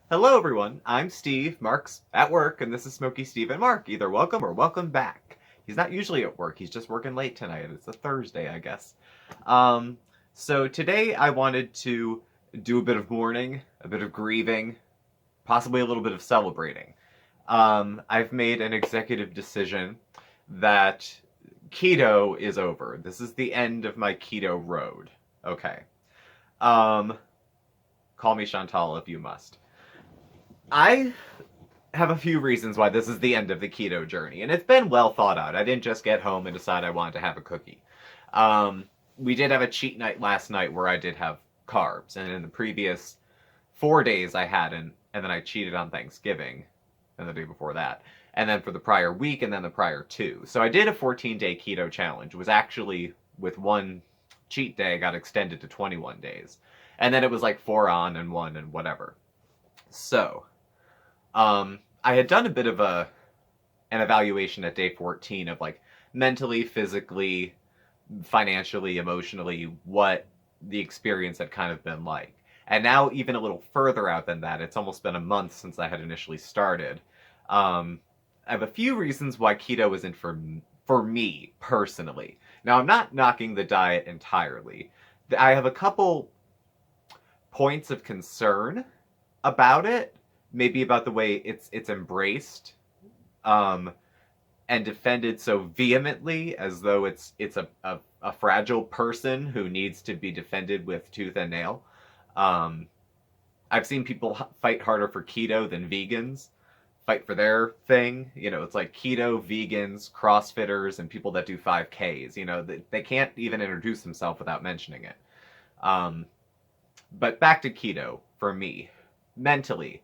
Hello, everyone. I'm Steve. Mark's at work, and this is Smokey Steve and Mark. Either welcome or welcome back. He's not usually at work. He's just working late tonight. It's a Thursday, I guess. Um, so today I wanted to do a bit of mourning, a bit of grieving, possibly a little bit of celebrating. I've made an executive decision that keto is over. This is the end of my keto road. Okay. Um, Call me Chantal if you must. I have a few reasons why this is the end of the keto journey, and it's been well thought out. I didn't just get home and decide I wanted to have a cookie. We did have a cheat night last night where I did have carbs, and in the previous 4 days I hadn't, and then I cheated on Thanksgiving, and the day before that, and then for the prior week, and then the prior two. So I did a 14-day keto challenge. It was actually, with one cheat day, got extended to 21 days. And then it was like 4 on and 1 and whatever. So, I had done a bit of an evaluation at day 14 of like mentally, physically, financially, emotionally, what the experience had kind of been like. And now, even a little further out than that, it's almost been a month since I had initially started. I have a few reasons why keto isn't for me personally. Now, I'm not knocking the diet entirely. I have a couple points of concern about it, maybe about the way it's embraced, um, and defended so vehemently as though it's a fragile person who needs to be defended with tooth and nail. Um, I've seen people fight harder for keto than vegans fight for their thing. It's like keto, vegans, CrossFitters, and people that do 5Ks. They can't even introduce themselves without mentioning it. Um, but back to keto for me. Mentally,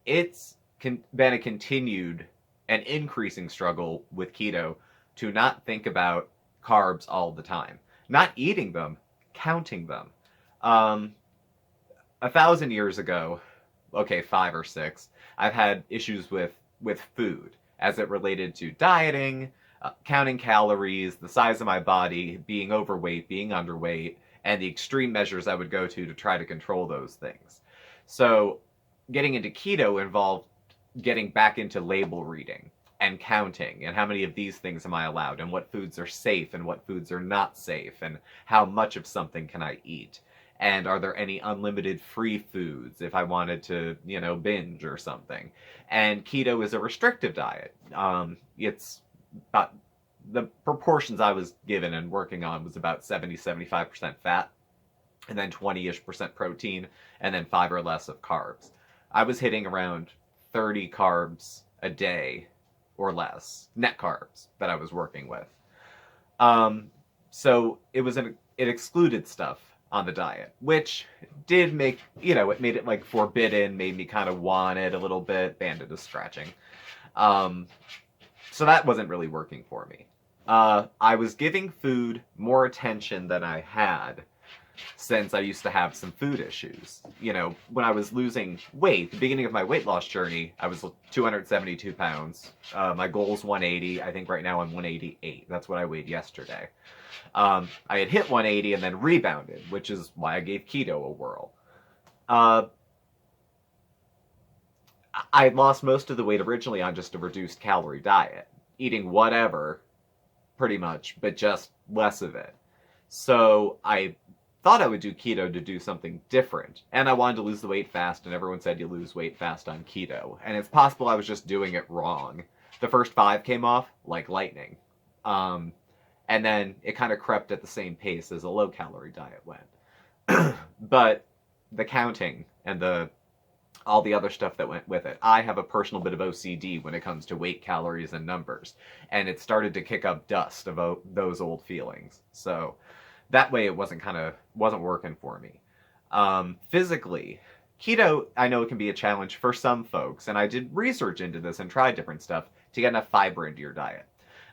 it's been a continued and increasing struggle with keto to not think about carbs all the time. Not eating them, counting them. Um, 1,000 years ago, okay, 5 or 6, I've had issues with food as it related to dieting, counting calories, the size of my body, being overweight, being underweight, and the extreme measures I would go to try to control those things. So, getting into keto involved getting back into label reading and counting and how many of these things am I allowed and what foods are safe and what foods are not safe and how much of something can I eat and are there any unlimited free foods if I wanted to, binge or something. And keto is a restrictive diet. It's about the proportions I was given and working on was about 70-75% fat and then 20-ish% protein and then 5 or less of carbs. I was hitting around 30 carbs a day or less, net carbs that I was working with. So it excluded stuff on the diet, which did make, it made it like forbidden, made me kind of want it a little bit, banded is scratching. So that wasn't really working for me. I was giving food more attention than I had since I used to have some food issues. When I was losing weight, the beginning of my weight loss journey, I was 272 pounds. My goal is 180. I think right now I'm 188. That's what I weighed yesterday. I had hit 180 and then rebounded, which is why I gave keto a whirl. I had lost most of the weight originally on just a reduced calorie diet, eating whatever, pretty much, but just less of it. So I thought I would do keto to do something different. And I wanted to lose the weight fast, and everyone said you lose weight fast on keto. And it's possible I was just doing it wrong. The first 5 came off like lightning. And then it kind of crept at the same pace as a low-calorie diet went. But the counting and all the other stuff that went with it. I have a personal bit of OCD when it comes to weight, calories, and numbers. And it started to kick up dust of those old feelings. So that way it wasn't working for me. Physically, keto, I know it can be a challenge for some folks, and I did research into this and tried different stuff to get enough fiber into your diet.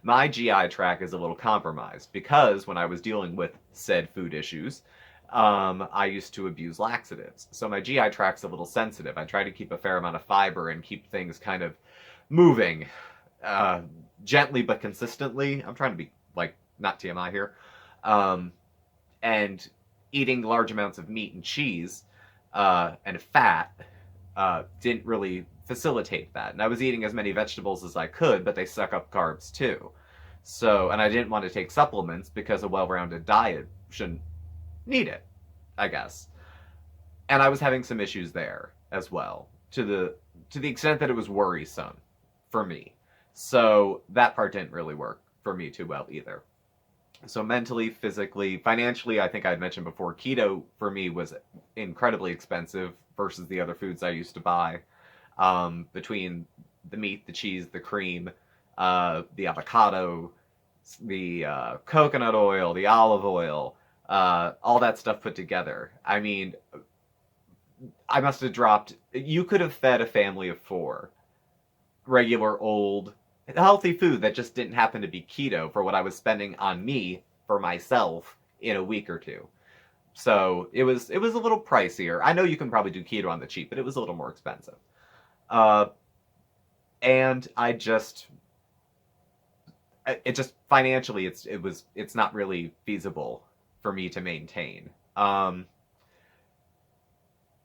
My GI tract is a little compromised because when I was dealing with said food issues, I used to abuse laxatives. So my GI tract's a little sensitive. I try to keep a fair amount of fiber and keep things kind of moving gently but consistently. I'm trying to be, like, not TMI here. And eating large amounts of meat and cheese and fat didn't really facilitate that. And I was eating as many vegetables as I could, but they suck up carbs too. So, and I didn't want to take supplements because a well-rounded diet shouldn't need it, I guess. And I was having some issues there as well, to the extent that it was worrisome for me. So that part didn't really work for me too well either. So mentally, physically, financially, I think I had mentioned before, keto for me was incredibly expensive versus the other foods I used to buy. Between the meat, the cheese, the cream, the avocado, the coconut oil, the olive oil, all that stuff put together. I mean, I must have dropped. You could have fed a family of four regular old healthy food that just didn't happen to be keto for what I was spending on me for myself in a week or two. So it was a little pricier. I know you can probably do keto on the cheap, but it was a little more expensive. Uh, and it just financially it's not really feasible for me to maintain. And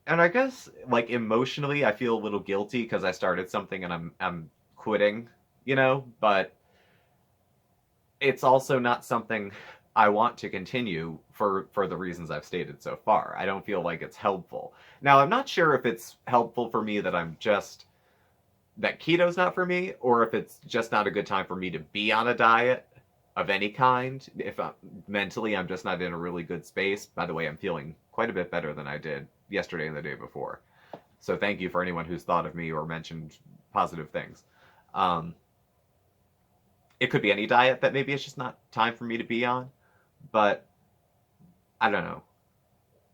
I guess like emotionally, I feel a little guilty because I started something and I'm quitting, but it's also not something I want to continue for the reasons I've stated so far. I don't feel like it's helpful. Now, I'm not sure if it's helpful for me that keto's not for me, or if it's just not a good time for me to be on a diet of any kind. If mentally I'm just not in a really good space. By the way, I'm feeling quite a bit better than I did yesterday and the day before. So thank you for anyone who's thought of me or mentioned positive things. It could be any diet that maybe it's just not time for me to be on, but I don't know.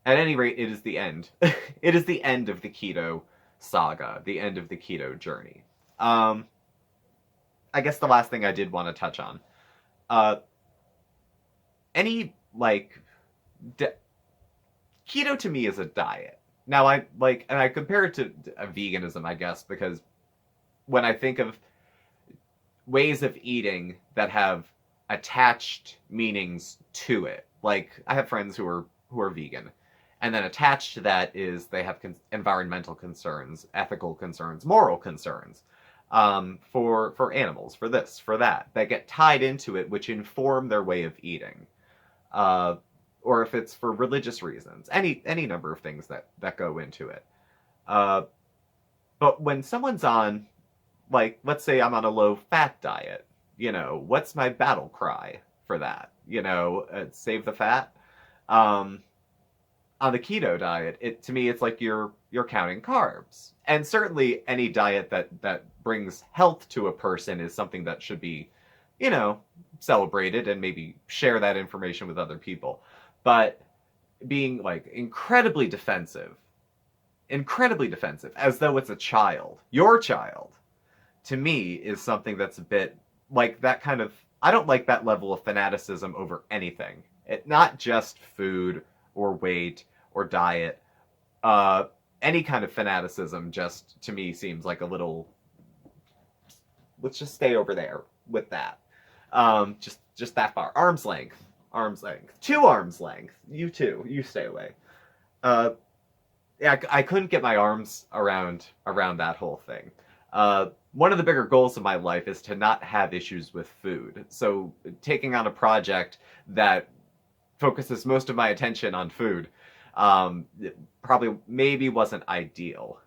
At any rate, it is the end. It is the end of the keto saga, the end of the keto journey. I guess the last thing I did want to touch on. Uh, any like keto to me is a diet. Now and I compare it to a veganism, I guess, because when I think of ways of eating that have attached meanings to it, like I have friends who are vegan, and then attached to that is they have environmental concerns, ethical concerns, moral concerns, for animals, for this, for that get tied into it, which inform their way of eating. Or if it's for religious reasons, any number of things that go into it. But when someone's on, like, let's say I'm on a low-fat diet, what's my battle cry for that? Save the fat. On the keto diet, to me, it's like you're counting carbs. And certainly any diet that brings health to a person is something that should be, celebrated and maybe share that information with other people. But being like incredibly defensive, as though it's a child, your child, to me is something that's a bit like that kind of, I don't like that level of fanaticism over anything. Not just food or weight or diet. Any kind of fanaticism just, to me, seems like a little, let's just stay over there with that. Just that far. Arm's length. 2 arms length. You too. You stay away. Yeah, I couldn't get my arms around that whole thing. One of the bigger goals of my life is to not have issues with food. So taking on a project that focuses most of my attention on food probably maybe wasn't ideal.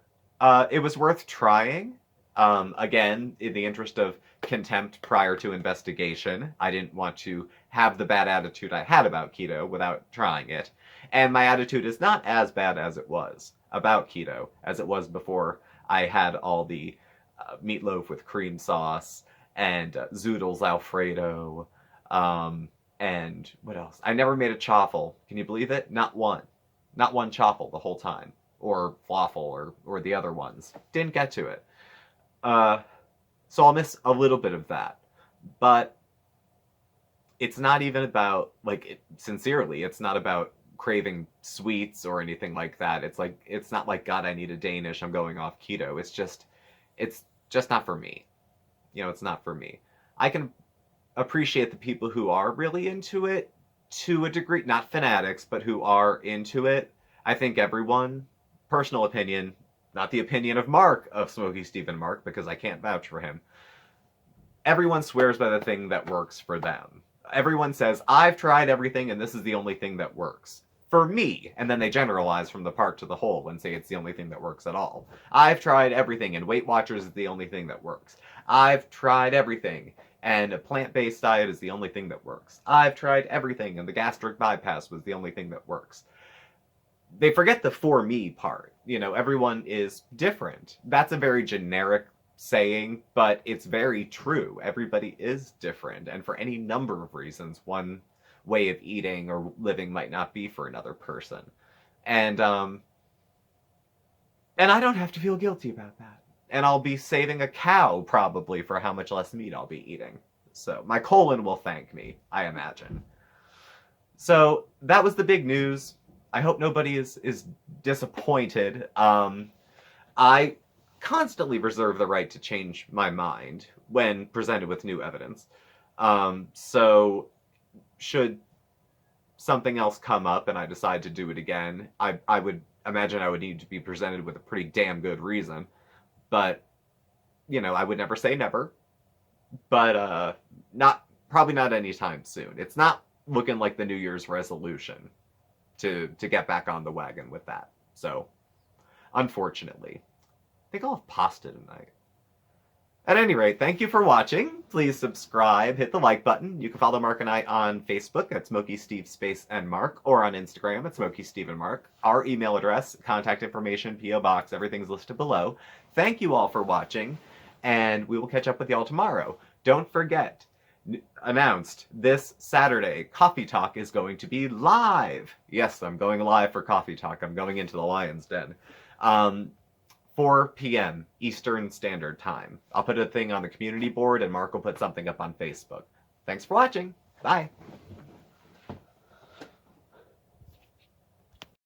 It was worth trying. Again, in the interest of contempt prior to investigation, I didn't want to have the bad attitude I had about keto without trying it. And my attitude is not as bad as it was about keto as it was before I had all the meatloaf with cream sauce and zoodles Alfredo, and what else? I never made a chaffle. Can you believe it? Not one chaffle the whole time, or falafel, or the other ones. Didn't get to it. So I'll miss a little bit of that, but it's not even about, sincerely, it's not about craving sweets or anything like that. It's not like, God, I need a Danish, I'm going off keto. It's just not for me. It's not for me. I can appreciate the people who are really into it to a degree, not fanatics, but who are into it. I think everyone, personal opinion, not the opinion of Mark of SmokeySteveAndMarc, because I can't vouch for him. Everyone swears by the thing that works for them. Everyone says, I've tried everything and this is the only thing that works. For me, and then they generalize from the part to the whole and say it's the only thing that works at all. I've tried everything and Weight Watchers is the only thing that works. I've tried everything and a plant-based diet is the only thing that works. I've tried everything and the gastric bypass was the only thing that works. They forget the for me part. You know, everyone is different. That's a very generic saying, but it's very true. Everybody is different, and for any number of reasons, one way of eating or living might not be for another person. And I don't have to feel guilty about that. And I'll be saving a cow probably for how much less meat I'll be eating. So my colon will thank me, I imagine. So that was the big news. I hope nobody is disappointed. I constantly reserve the right to change my mind when presented with new evidence. So should something else come up and I decide to do it again, I would imagine I would need to be presented with a pretty damn good reason. But, you know, I would never say never. But probably not anytime soon. It's not looking like the New Year's resolution to get back on the wagon with that. So, unfortunately, I think I'll have pasta tonight. At any rate, thank you for watching. Please subscribe, hit the like button. You can follow Mark and I on Facebook at SmokeySteveAndMarc or on Instagram at SmokeySteveAndMarc. Our email address, contact information, P.O. Box, everything's listed below. Thank you all for watching, and we will catch up with y'all tomorrow. Don't forget, announced this Saturday, Coffee Talk is going to be live. Yes, I'm going live for Coffee Talk. I'm going into the Lion's Den. 4 p.m. Eastern Standard Time. I'll put a thing on the community board and Mark will put something up on Facebook. Thanks for watching. Bye.